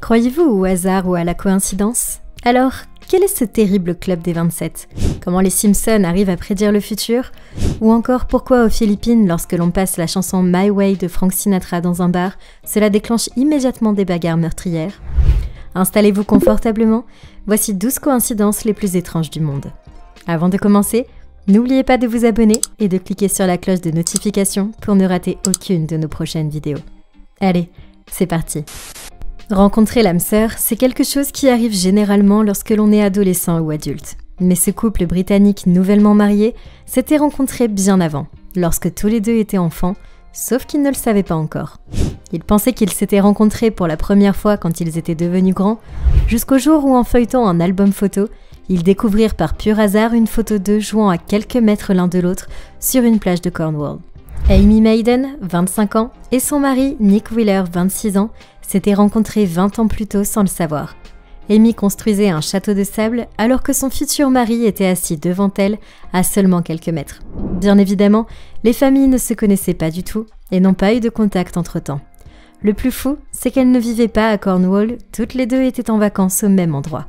Croyez-vous au hasard ou à la coïncidence? Alors, quel est ce terrible club des 27? Comment les Simpsons arrivent à prédire le futur? Ou encore pourquoi aux Philippines, lorsque l'on passe la chanson My Way de Frank Sinatra dans un bar, cela déclenche immédiatement des bagarres meurtrières? Installez-vous confortablement, voici 12 coïncidences les plus étranges du monde. Avant de commencer, n'oubliez pas de vous abonner et de cliquer sur la cloche de notification pour ne rater aucune de nos prochaines vidéos. Allez, c'est parti! Rencontrer l'âme sœur, c'est quelque chose qui arrive généralement lorsque l'on est adolescent ou adulte. Mais ce couple britannique nouvellement marié s'était rencontré bien avant, lorsque tous les deux étaient enfants, sauf qu'ils ne le savaient pas encore. Ils pensaient qu'ils s'étaient rencontrés pour la première fois quand ils étaient devenus grands, jusqu'au jour où en feuilletant un album photo, ils découvrirent par pur hasard une photo d'eux jouant à quelques mètres l'un de l'autre sur une plage de Cornwall. Amy Maiden, 25 ans, et son mari, Nick Wheeler, 26 ans, s'étaient rencontrés 20 ans plus tôt sans le savoir. Amy construisait un château de sable alors que son futur mari était assis devant elle à seulement quelques mètres. Bien évidemment, les familles ne se connaissaient pas du tout et n'ont pas eu de contact entre-temps. Le plus fou, c'est qu'elles ne vivaient pas à Cornwall, toutes les deux étaient en vacances au même endroit.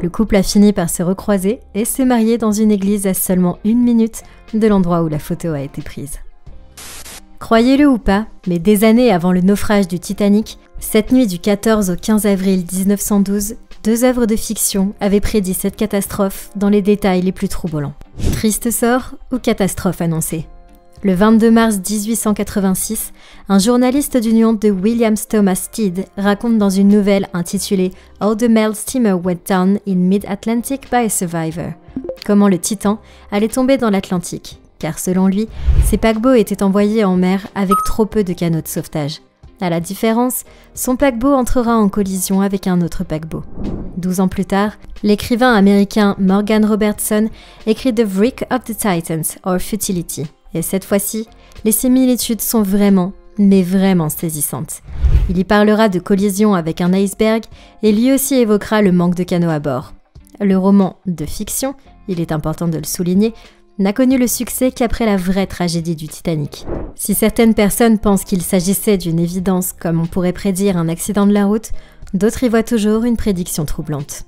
Le couple a fini par se recroiser et s'est marié dans une église à seulement 1 minute de l'endroit où la photo a été prise. Croyez-le ou pas, mais des années avant le naufrage du Titanic, cette nuit du 14 au 15 avril 1912, 2 œuvres de fiction avaient prédit cette catastrophe dans les détails les plus troublants. Triste sort ou catastrophe annoncée? Le 22 mars 1886, un journaliste du nom de William Thomas Stead raconte dans une nouvelle intitulée « How the Mail Steamer Went Down in Mid-Atlantic by a Survivor » comment le Titan allait tomber dans l'Atlantique, car selon lui, ces paquebots étaient envoyés en mer avec trop peu de canaux de sauvetage. À la différence, son paquebot entrera en collision avec un autre paquebot. 12 ans plus tard, l'écrivain américain Morgan Robertson écrit The Wreck of the Titans, or Futility. Et cette fois-ci, les similitudes sont vraiment, mais vraiment saisissantes. Il y parlera de collision avec un iceberg et lui aussi évoquera le manque de canaux à bord. Le roman de fiction, il est important de le souligner, n'a connu le succès qu'après la vraie tragédie du Titanic. Si certaines personnes pensent qu'il s'agissait d'une évidence comme on pourrait prédire un accident de la route, d'autres y voient toujours une prédiction troublante.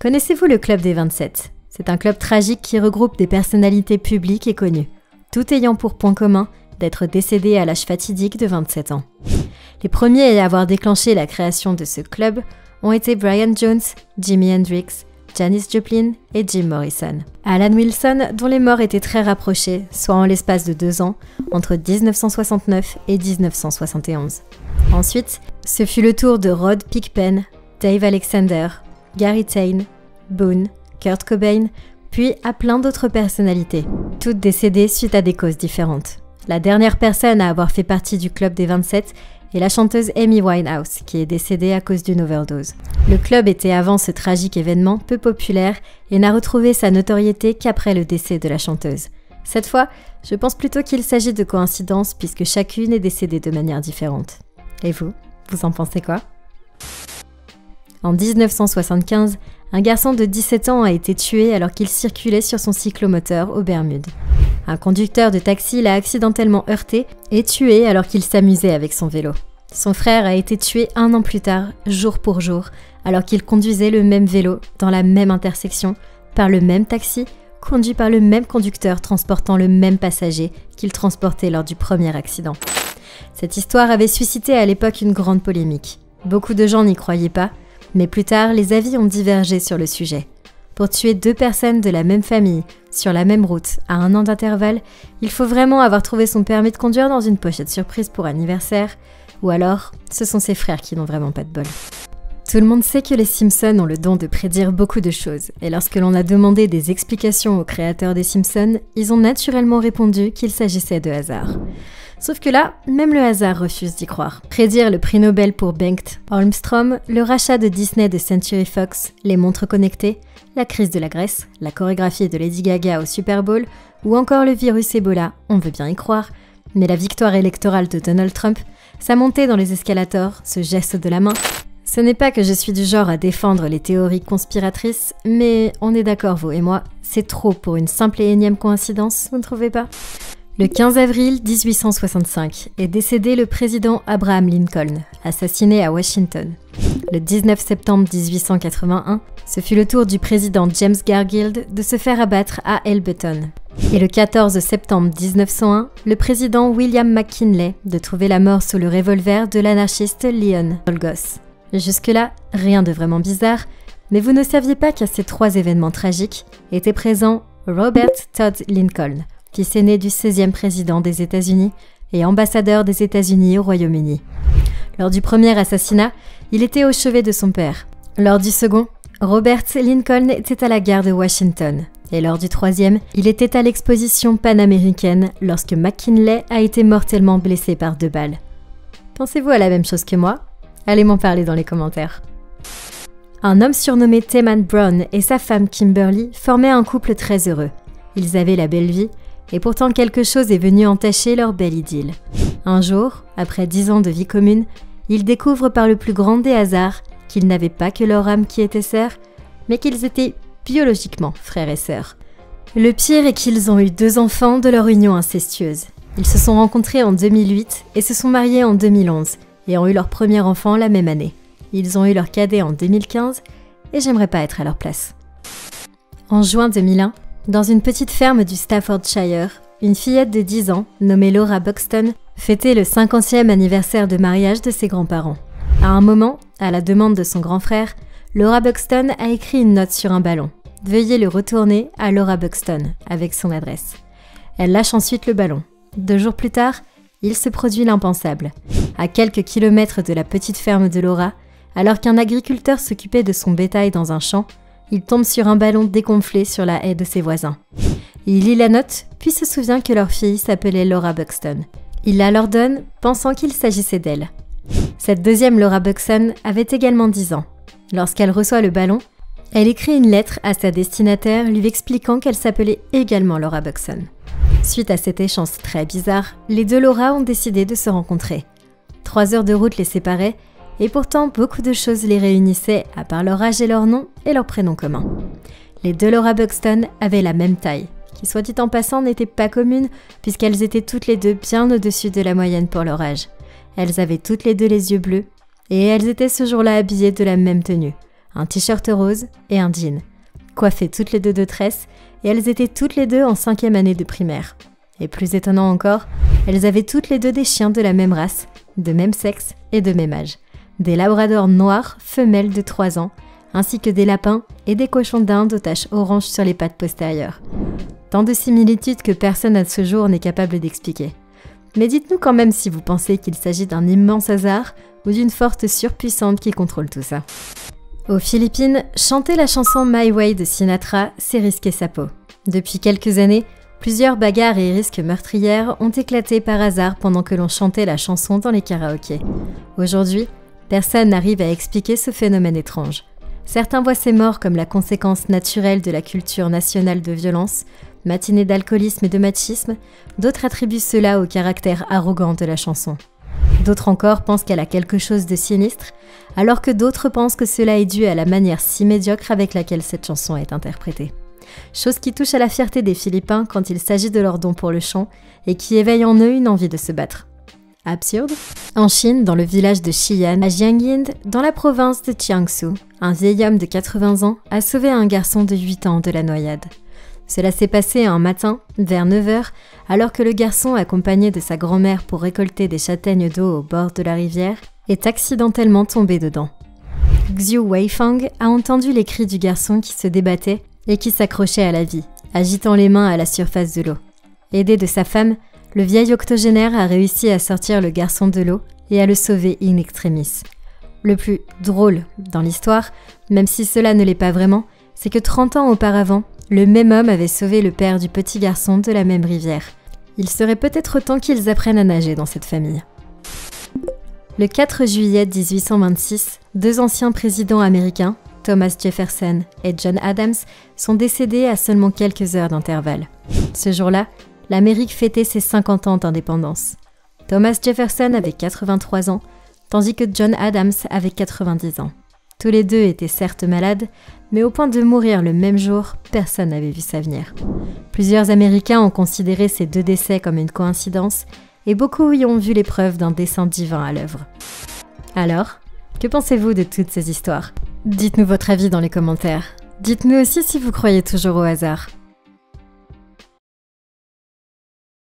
Connaissez-vous le Club des 27 ? C'est un club tragique qui regroupe des personnalités publiques et connues, tout ayant pour point commun d'être décédés à l'âge fatidique de 27 ans. Les premiers à avoir déclenché la création de ce club ont été Brian Jones, Jimi Hendrix, Janis Joplin et Jim Morrison. Alan Wilson, dont les morts étaient très rapprochés, soit en l'espace de 2 ans, entre 1969 et 1971. Ensuite, ce fut le tour de Rod Pickpen, Dave Alexander, Gary Tane, Boone, Kurt Cobain, puis à plein d'autres personnalités, toutes décédées suite à des causes différentes. La dernière personne à avoir fait partie du Club des 27 est la chanteuse Amy Winehouse, qui est décédée à cause d'une overdose. Le club était avant ce tragique événement peu populaire et n'a retrouvé sa notoriété qu'après le décès de la chanteuse. Cette fois, je pense plutôt qu'il s'agit de coïncidences puisque chacune est décédée de manière différente. Et vous en pensez quoi? En 1975, un garçon de 17 ans a été tué alors qu'il circulait sur son cyclomoteur aux Bermudes. Un conducteur de taxi l'a accidentellement heurté et tué alors qu'il s'amusait avec son vélo. Son frère a été tué 1 an plus tard, jour pour jour, alors qu'il conduisait le même vélo dans la même intersection, par le même taxi, conduit par le même conducteur transportant le même passager qu'il transportait lors du premier accident. Cette histoire avait suscité à l'époque une grande polémique. Beaucoup de gens n'y croyaient pas, mais plus tard, les avis ont divergé sur le sujet. Pour tuer 2 personnes de la même famille, sur la même route, à 1 an d'intervalle, il faut vraiment avoir trouvé son permis de conduire dans une pochette surprise pour anniversaire, ou alors, ce sont ses frères qui n'ont vraiment pas de bol. Tout le monde sait que les Simpsons ont le don de prédire beaucoup de choses, et lorsque l'on a demandé des explications aux créateurs des Simpsons, ils ont naturellement répondu qu'il s'agissait de hasard. Sauf que là, même le hasard refuse d'y croire. Prédire le prix Nobel pour Bengt Holmstrom, le rachat de Disney de Century Fox, les montres connectées, la crise de la Grèce, la chorégraphie de Lady Gaga au Super Bowl, ou encore le virus Ebola, on veut bien y croire. Mais la victoire électorale de Donald Trump, sa montée dans les escalators, ce geste de la main, ce n'est pas que je suis du genre à défendre les théories conspiratrices, mais on est d'accord vous et moi, c'est trop pour une simple et énième coïncidence, vous ne trouvez pas ? Le 15 avril 1865 est décédé le président Abraham Lincoln, assassiné à Washington. Le 19 septembre 1881, ce fut le tour du président James Garfield de se faire abattre à Elberton. Et le 14 septembre 1901, le président William McKinley de trouver la mort sous le revolver de l'anarchiste Leon Czolgosz. Jusque-là, rien de vraiment bizarre, mais vous ne saviez pas qu'à ces 3 événements tragiques était présent Robert Todd Lincoln, fils aîné du 16e président des États-Unis et ambassadeur des États-Unis au Royaume-Uni. Lors du premier assassinat, il était au chevet de son père. Lors du second, Robert Lincoln était à la gare de Washington. Et lors du troisième, il était à l'exposition panaméricaine lorsque McKinley a été mortellement blessé par 2 balles. Pensez-vous à la même chose que moi? Allez m'en parler dans les commentaires. Un homme surnommé Teman Brown et sa femme Kimberly formaient un couple très heureux. Ils avaient la belle vie, et pourtant quelque chose est venu entacher leur belle idylle. Un jour, après 10 ans de vie commune, ils découvrent par le plus grand des hasards qu'ils n'avaient pas que leur âme qui était sœur, mais qu'ils étaient biologiquement frères et sœurs. Le pire est qu'ils ont eu 2 enfants de leur union incestueuse. Ils se sont rencontrés en 2008 et se sont mariés en 2011 et ont eu leur premier enfant la même année. Ils ont eu leur cadet en 2015 et j'aimerais pas être à leur place. En juin 2001, dans une petite ferme du Staffordshire, une fillette de 10 ans, nommée Laura Buxton, fêtait le 50e anniversaire de mariage de ses grands-parents. À un moment, à la demande de son grand frère, Laura Buxton a écrit une note sur un ballon. Veuillez le retourner à Laura Buxton, avec son adresse. Elle lâche ensuite le ballon. 2 jours plus tard, il se produit l'impensable. À quelques kilomètres de la petite ferme de Laura, alors qu'un agriculteur s'occupait de son bétail dans un champ, il tombe sur un ballon dégonflé sur la haie de ses voisins. Il lit la note, puis se souvient que leur fille s'appelait Laura Buxton. Il la leur donne, pensant qu'il s'agissait d'elle. Cette deuxième Laura Buxton avait également 10 ans. Lorsqu'elle reçoit le ballon, elle écrit une lettre à sa destinataire lui expliquant qu'elle s'appelait également Laura Buxton. Suite à cet échange très bizarre, les 2 Laura ont décidé de se rencontrer. 3 heures de route les séparaient, et pourtant beaucoup de choses les réunissaient à part leur âge et leur nom et leur prénom commun. Les 2 Laura Buxton avaient la même taille, qui soit dit en passant n'était pas commune puisqu'elles étaient toutes les 2 bien au-dessus de la moyenne pour leur âge. Elles avaient toutes les 2 les yeux bleus, et elles étaient ce jour-là habillées de la même tenue, un t-shirt rose et un jean. Coiffées toutes les 2 de tresses, et elles étaient toutes les 2 en 5e année de primaire. Et plus étonnant encore, elles avaient toutes les 2 des chiens de la même race, de même sexe et de même âge. Des labradors noirs, femelles de 3 ans, ainsi que des lapins et des cochons d'Inde aux taches oranges sur les pattes postérieures. Tant de similitudes que personne à ce jour n'est capable d'expliquer. Mais dites-nous quand même si vous pensez qu'il s'agit d'un immense hasard ou d'une force surpuissante qui contrôle tout ça. Aux Philippines, chanter la chanson My Way de Sinatra, c'est risquer sa peau. Depuis quelques années, plusieurs bagarres et risques meurtrières ont éclaté par hasard pendant que l'on chantait la chanson dans les karaokés. Aujourd'hui, personne n'arrive à expliquer ce phénomène étrange. Certains voient ces morts comme la conséquence naturelle de la culture nationale de violence, matinée d'alcoolisme et de machisme, d'autres attribuent cela au caractère arrogant de la chanson. D'autres encore pensent qu'elle a quelque chose de sinistre, alors que d'autres pensent que cela est dû à la manière si médiocre avec laquelle cette chanson est interprétée. Chose qui touche à la fierté des Philippins quand il s'agit de leur don pour le chant et qui éveille en eux une envie de se battre. Absurde. En Chine, dans le village de Xi'an, à Jiangyin, dans la province de Jiangsu, un vieil homme de 80 ans a sauvé un garçon de 8 ans de la noyade. Cela s'est passé un matin, vers 9 h, alors que le garçon, accompagné de sa grand-mère pour récolter des châtaignes d'eau au bord de la rivière, est accidentellement tombé dedans. Xiu Weifang a entendu les cris du garçon qui se débattait et qui s'accrochait à la vie, agitant les mains à la surface de l'eau. Aidé de sa femme, le vieil octogénaire a réussi à sortir le garçon de l'eau et à le sauver in extremis. Le plus drôle dans l'histoire, même si cela ne l'est pas vraiment, c'est que 30 ans auparavant, le même homme avait sauvé le père du petit garçon de la même rivière. Il serait peut-être temps qu'ils apprennent à nager dans cette famille. Le 4 juillet 1826, 2 anciens présidents américains, Thomas Jefferson et John Adams, sont décédés à seulement quelques heures d'intervalle. Ce jour-là, l'Amérique fêtait ses 50 ans d'indépendance. Thomas Jefferson avait 83 ans, tandis que John Adams avait 90 ans. Tous les deux étaient certes malades, mais au point de mourir le même jour, personne n'avait vu ça venir. Plusieurs Américains ont considéré ces deux décès comme une coïncidence, et beaucoup y ont vu les preuves d'un dessein divin à l'œuvre. Alors, que pensez-vous de toutes ces histoires ? Dites-nous votre avis dans les commentaires. Dites-nous aussi si vous croyez toujours au hasard.